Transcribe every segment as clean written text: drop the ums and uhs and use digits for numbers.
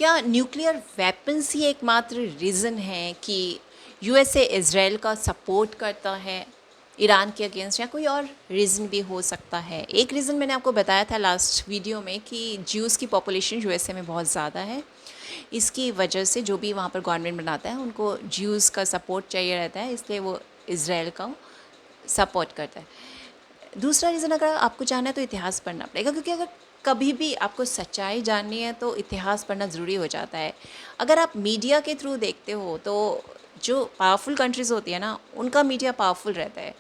क्या nuclear weapons ही एकमात्र reason है कि यूएसए इज़राइल का सपोर्ट करता है ईरान के अगेंस्ट, या कोई और रीज़न भी हो सकता है? एक रीज़न मैंने आपको बताया था लास्ट वीडियो में कि ज्यूज़ की पॉपुलेशन यूएसए में बहुत ज़्यादा है। इसकी वजह से जो भी वहाँ पर गवर्नमेंट बनाता है उनको ज्यूज़ का सपोर्ट चाहिए रहता है, इसलिए वो इज़राइल का सपोर्ट करता है। दूसरा रीज़न, अगर आपको जानना है तो इतिहास पढ़ना पड़ेगा, क्योंकि अगर कभी भी आपको सच्चाई जाननी है तो इतिहास पढ़ना ज़रूरी हो जाता है। अगर आप मीडिया के थ्रू देखते हो तो जो पावरफुल कंट्रीज़ होती है ना, उनका मीडिया पावरफुल रहता है,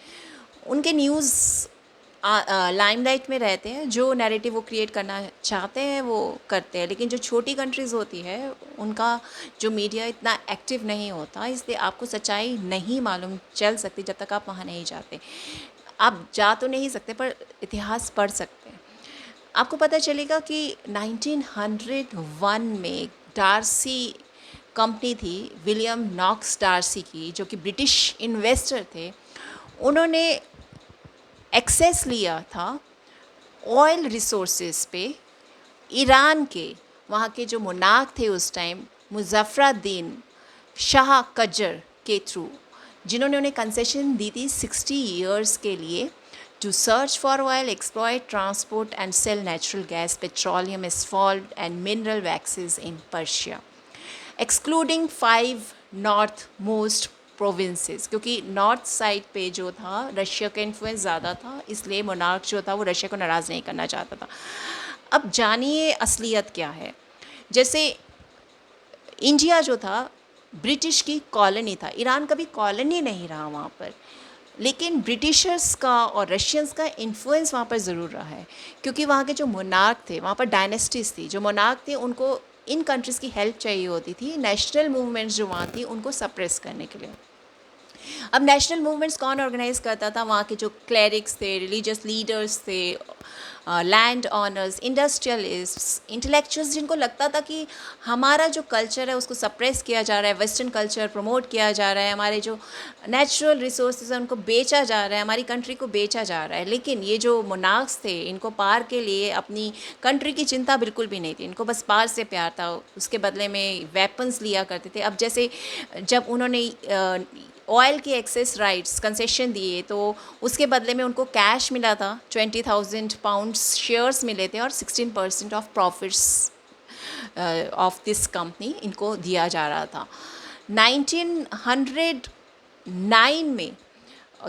उनके न्यूज़ लाइमलाइट में रहते हैं, जो नैरेटिव वो क्रिएट करना चाहते हैं वो करते हैं। लेकिन जो छोटी कंट्रीज़ होती है उनका जो मीडिया इतना एक्टिव नहीं होता, इसलिए आपको सच्चाई नहीं मालूम चल सकती जब तक आप वहाँ नहीं जाते। आप जा तो नहीं सकते पर इतिहास पढ़ सकते हैं। आपको पता चलेगा कि 1901 में डार्सी कंपनी थी, विलियम नॉक्स डार्सी की, जो कि ब्रिटिश इन्वेस्टर थे। उन्होंने एक्सेस लिया था ऑयल रिसोर्सेज पे ईरान के, वहाँ के जो मोनार्क थे उस टाइम, मुज़फ़्फ़रुद्दीन शाह कजर के थ्रू, जिन्होंने उन्हें कंसेशन दी थी 60 ईयर्स के लिए, to search for oil, exploit, transport and sell natural gas, petroleum, asphalt and mineral waxes in Persia, excluding 5 north most provinces, क्योंकि नॉर्थ साइड पे जो था रशिया का इन्फ्लुएंस ज़्यादा था, इसलिए मोनार्क जो था वो रशिया को नाराज़ नहीं करना चाहता था। अब जानिए असलियत क्या है। जैसे इंडिया जो था ब्रिटिश की कॉलोनी था, ईरान कभी कॉलोनी नहीं रहा वहाँ पर, लेकिन ब्रिटिशर्स का और रशियंस का इन्फ्लुएंस वहाँ पर ज़रूर रहा है, क्योंकि वहाँ के जो मोनार्क थे, वहाँ पर डायनेस्टीज़ थी, जो मोनार्क थे उनको इन कंट्रीज़ की हेल्प चाहिए होती थी, नेशनल मूवमेंट्स जो वहाँ थी उनको सप्रेस करने के लिए। अब नेशनल मूवमेंट्स कौन ऑर्गेनाइज करता था? वहाँ के जो क्लरिक्स थे, रिलीजियस लीडर्स थे, लैंड ऑनर्स, इंडस्ट्रियलिस्ट्स, इंटेलेक्चुअल्स, जिनको लगता था कि हमारा जो कल्चर है उसको सप्रेस किया जा रहा है, वेस्टर्न कल्चर प्रमोट किया जा रहा है, हमारे जो नेचुरल रिसोर्सेज हैं उनको बेचा जा रहा है, हमारी कंट्री को बेचा जा रहा है। लेकिन ये जो मोनार्क्स थे, इनको पार के लिए अपनी कंट्री की चिंता बिल्कुल भी नहीं थी, इनको बस पार से प्यार था, उसके बदले में वेपन्स लिया करते थे। अब जैसे जब उन्होंने ऑयल के एक्सेस राइट्स कंसेशन दिए तो उसके बदले में उनको कैश मिला था, 20,000 पाउंड्स शेयर्स मिले थे, और 16% of profits of this company इनको दिया जा रहा था। 1909 में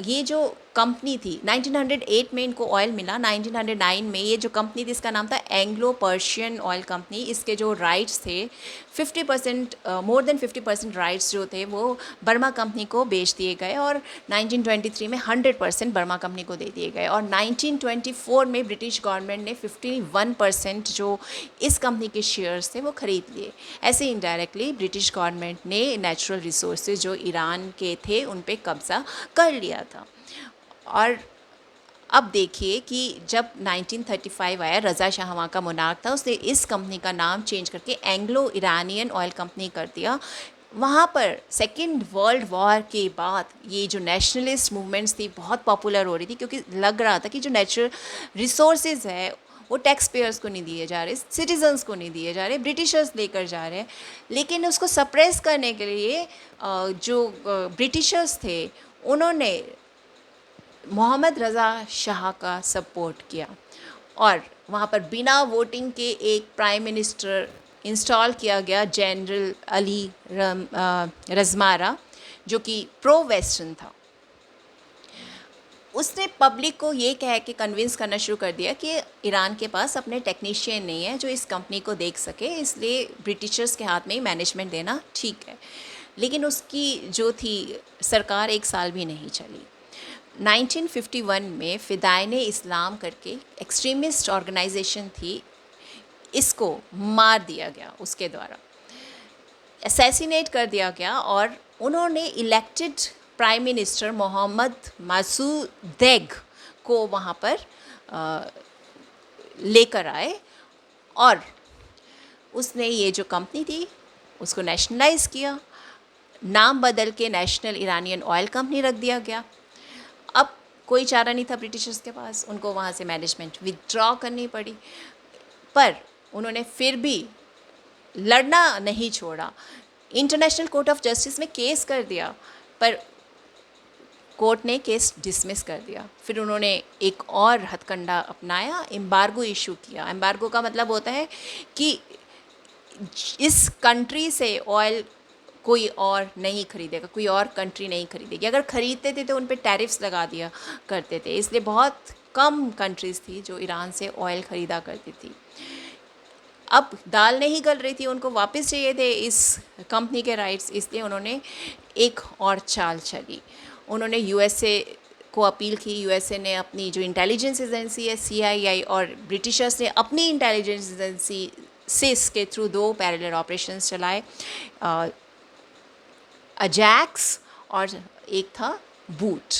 ये जो कंपनी थी, 1908 में इनको ऑयल मिला, 1909 में ये जो कंपनी थी इसका नाम था एंग्लो पर्शियन ऑयल कंपनी। इसके जो राइट्स थे 50%, मोर देन 50% राइट्स जो थे वो बर्मा कंपनी को बेच दिए गए, और 1923 में 100% बर्मा कंपनी को दे दिए गए, और 1924 में ब्रिटिश गवर्नमेंट ने 51% जो इस कंपनी के शेयर्स थे वो ख़रीद लिए। ऐसे इनडायरेक्टली ब्रिटिश गवर्नमेंट ने नेचुरल रिसोर्सेज जो ईरान के थे उन पे कब्ज़ा कर लिया था। और अब देखिए कि जब 1935 आया, रज़ा शाह वहाँ का मोनार्क था, उसने इस कंपनी का नाम चेंज करके एंग्लो ईरानियन ऑयल कंपनी कर दिया। वहाँ पर सेकेंड वर्ल्ड वॉर के बाद ये जो नेशनलिस्ट मूवमेंट्स थी बहुत पॉपुलर हो रही थी, क्योंकि लग रहा था कि जो नेचुरल रिसोर्सेज है वो टैक्स पेयर्स को नहीं दिए जा रहे, सिटीजन्स को नहीं दिए जा रहे, ब्रिटिशर्स लेकर जा रहे हैं। लेकिन उसको सप्रेस करने के लिए जो ब्रिटिशर्स थे उन्होंने मोहम्मद रज़ा शाह का सपोर्ट किया, और वहाँ पर बिना वोटिंग के एक प्राइम मिनिस्टर इंस्टॉल किया गया, जनरल अली रज़मारा, जो कि प्रो वेस्टर्न था। उसने पब्लिक को ये कह के कन्विंस करना शुरू कर दिया कि ईरान के पास अपने टेक्नीशियन नहीं है जो इस कंपनी को देख सके, इसलिए ब्रिटिशर्स के हाथ में ही मैनेजमेंट देना ठीक है। लेकिन उसकी जो थी सरकार 1 साल भी नहीं चली। 1951 में फ़िदाइने इस्लाम करके एक्सट्रीमिस्ट ऑर्गेनाइजेशन थी, इसको मार दिया गया, उसके द्वारा असैसिनेट कर दिया गया, और उन्होंने इलेक्टेड प्राइम मिनिस्टर मोहम्मद मसूदेग को वहाँ पर लेकर आए, और उसने ये जो कंपनी थी उसको नेशनलाइज किया, नाम बदल के नेशनल ईरानियन ऑयल कंपनी रख दिया गया। अब कोई चारा नहीं था ब्रिटिशर्स के पास, उनको वहाँ से मैनेजमेंट विथड्रॉ करनी पड़ी, पर उन्होंने फिर भी लड़ना नहीं छोड़ा। इंटरनेशनल कोर्ट ऑफ जस्टिस में केस कर दिया, पर कोर्ट ने केस डिसमिस कर दिया। फिर उन्होंने एक और हथकंडा अपनाया, एम्बार्गो इशू किया। एम्बार्गो का मतलब होता है कि इस कंट्री से ऑयल कोई और नहीं खरीदेगा, कोई और कंट्री नहीं खरीदेगी। अगर खरीदते थे तो उन पे टैरिफ्स लगा दिया करते थे, इसलिए बहुत कम कंट्रीज़ थी जो ईरान से ऑयल ख़रीदा करती थी। अब दाल नहीं गल रही थी, उनको वापस चाहिए थे इस कंपनी के राइट्स, इसलिए उन्होंने एक और चाल चली। उन्होंने यूएसए को अपील की। यूएसए ने अपनी जो इंटेलिजेंस एजेंसी है सीआईआई, और ब्रिटिशर्स ने अपनी इंटेलिजेंस एजेंसी सिस के थ्रू 2 पैरेलल ऑपरेशंस चलाए, अजैक्स और एक था बूट।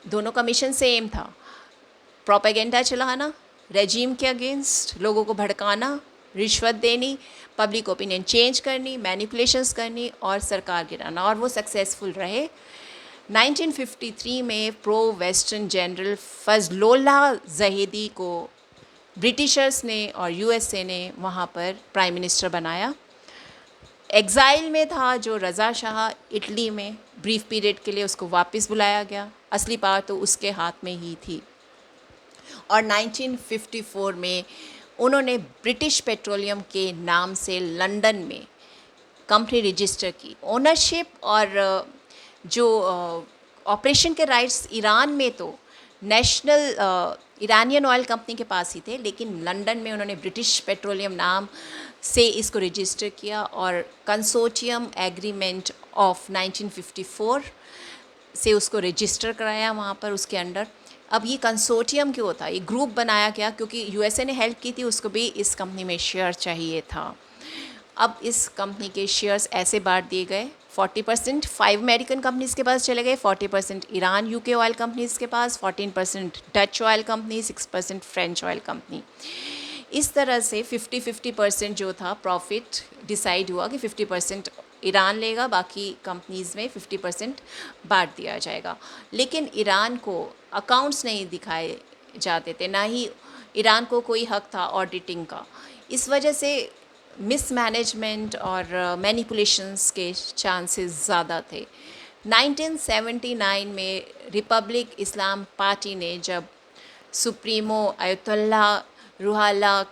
दोनों का मिशन सेम था, प्रोपेगेंडा चलाना, रेजीम के अगेंस्ट लोगों को भड़काना, रिश्वत देनी, पब्लिक ओपिनियन चेंज करनी, मैनिपुलेशंस करनी और सरकार गिराना, और वो सक्सेसफुल रहे। 1953 में प्रो वेस्टर्न जनरल फजलोल्लाह ज़हीदी को ब्रिटिशर्स ने और यूएसए ने वहाँ पर प्राइम मिनिस्टर बनाया। एग्ज़ाइल में था जो रज़ा शाह इटली में, ब्रीफ पीरियड के लिए उसको वापस बुलाया गया। असली पावर तो उसके हाथ में ही थी। और 1954 में उन्होंने ब्रिटिश पेट्रोलियम के नाम से लंदन में कंपनी रजिस्टर की। ओनरशिप और जो ऑपरेशन के राइट्स ईरान में तो नेशनल ईरानियन ऑयल कंपनी के पास ही थे, लेकिन लंदन में उन्होंने ब्रिटिश पेट्रोलियम नाम से इसको रजिस्टर किया और कंसोर्टियम एग्रीमेंट ऑफ 1954 से उसको रजिस्टर कराया वहाँ पर उसके अंडर। अब ये कंसोर्टियम क्यों था, ये ग्रुप बनाया गया क्योंकि यूएसए ने हेल्प की थी, उसको भी इस कंपनी में शेयर चाहिए था। अब इस कंपनी के शेयर्स ऐसे बांट दिए गए, 40% 5 अमेरिकन कंपनीज़ के पास चले गए, 40% ईरान यूके ऑयल कंपनीज़ के पास, 14% Dutch oil company, 6% French oil company. इस तरह से 50-50% जो था प्रॉफिट डिसाइड हुआ कि 50% ईरान लेगा, बाकी कंपनीज़ में 50% बांट दिया जाएगा। लेकिन ईरान को अकाउंट्स नहीं दिखाए जाते थे, ना ही ईरान को कोई हक था ऑडिटिंग का। इस वजह से मिसमैनेजमेंट और मैनिपुलेशंस के चांसेस ज़्यादा थे। 1979 में रिपब्लिक इस्लाम पार्टी ने जब सुप्रीमो अयतुल्ला रूहुल्लाह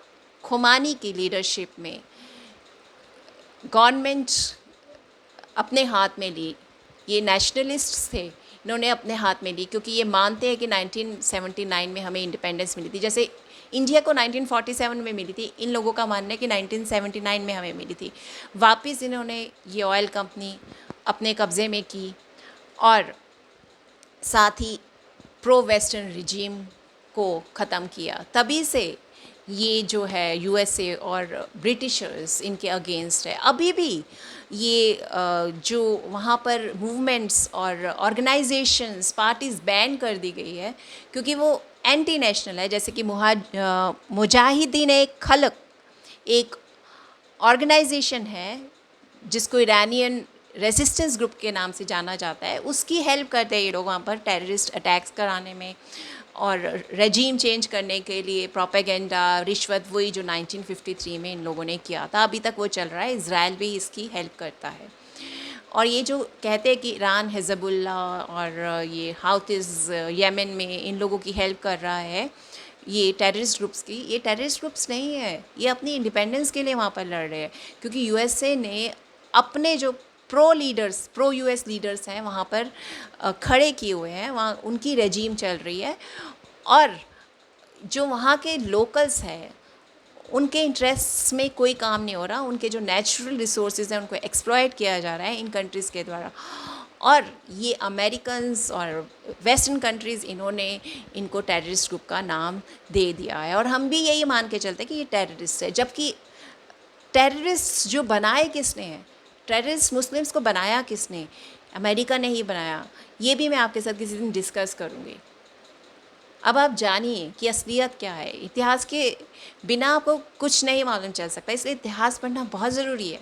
खोमानी की लीडरशिप में गवर्नमेंट अपने हाथ में ली, ये नेशनलिस्ट्स थे, इन्होंने अपने हाथ में ली क्योंकि ये मानते हैं कि 1979 में हमें इंडिपेंडेंस मिली थी। जैसे इंडिया को 1947 में मिली थी, इन लोगों का मानना है कि 1979 में हमें मिली थी। वापस इन्होंने ये ऑयल कंपनी अपने कब्ज़े में की और साथ ही प्रो वेस्टर्न रिजीम को ख़त्म किया। तभी से ये जो है यूएसए और ब्रिटिशर्स इनके अगेंस्ट है। अभी भी ये जो वहाँ पर मूवमेंट्स और ऑर्गेनाइजेशंस पार्टीज़ बैन कर दी गई है क्योंकि वो एंटी नेशनल है। जैसे कि मुजाहिदीन खल्क एक ऑर्गेनाइजेशन है जिसको इरानियन रेजिस्टेंस ग्रुप के नाम से जाना जाता है, उसकी हेल्प करते हैं ये लोग वहाँ पर टेररिस्ट अटैक्स कराने में और रेजीम चेंज करने के लिए प्रोपेगेंडा, रिश्वत, वही जो 1953 में इन लोगों ने किया था, अभी तक वो चल रहा है। इज़राइल भी इसकी हेल्प करता है। और ये जो कहते हैं कि ईरान हिज़बुल्लाह और ये हाउतीज़ येमेन में इन लोगों की हेल्प कर रहा है, ये टेररिस्ट ग्रुप्स की, ये टेररिस्ट ग्रुप्स नहीं है, ये अपनी इंडिपेंडेंस के लिए वहाँ पर लड़ रहे हैं क्योंकि यूएसए ने अपने जो प्रो यूएस लीडर्स हैं वहाँ पर खड़े किए हुए हैं, वहाँ उनकी रेजीम चल रही है और जो वहाँ के लोकल्स हैं उनके इंटरेस्ट्स में कोई काम नहीं हो रहा। उनके जो नेचुरल रिसोर्सेज हैं उनको एक्सप्लॉइट किया जा रहा है इन कंट्रीज़ के द्वारा। और ये अमेरिकन्स और वेस्टर्न कंट्रीज़ इन्होंने इनको टेररिस्ट ग्रुप का नाम दे दिया है और हम भी यही मान के चलते हैं कि ये टेररिस्ट है, जबकि टेररिस्ट जो बनाए किसने हैं, टेररिस्ट मुस्लिम्स को बनाया किसने, अमेरिका ने ही बनाया। ये भी मैं आपके साथ किसी दिन डिस्कस करूँगी। अब आप जानिए कि असलियत क्या है। इतिहास के बिना आपको कुछ नहीं मालूम चल सकता, इसलिए इतिहास पढ़ना बहुत ज़रूरी है।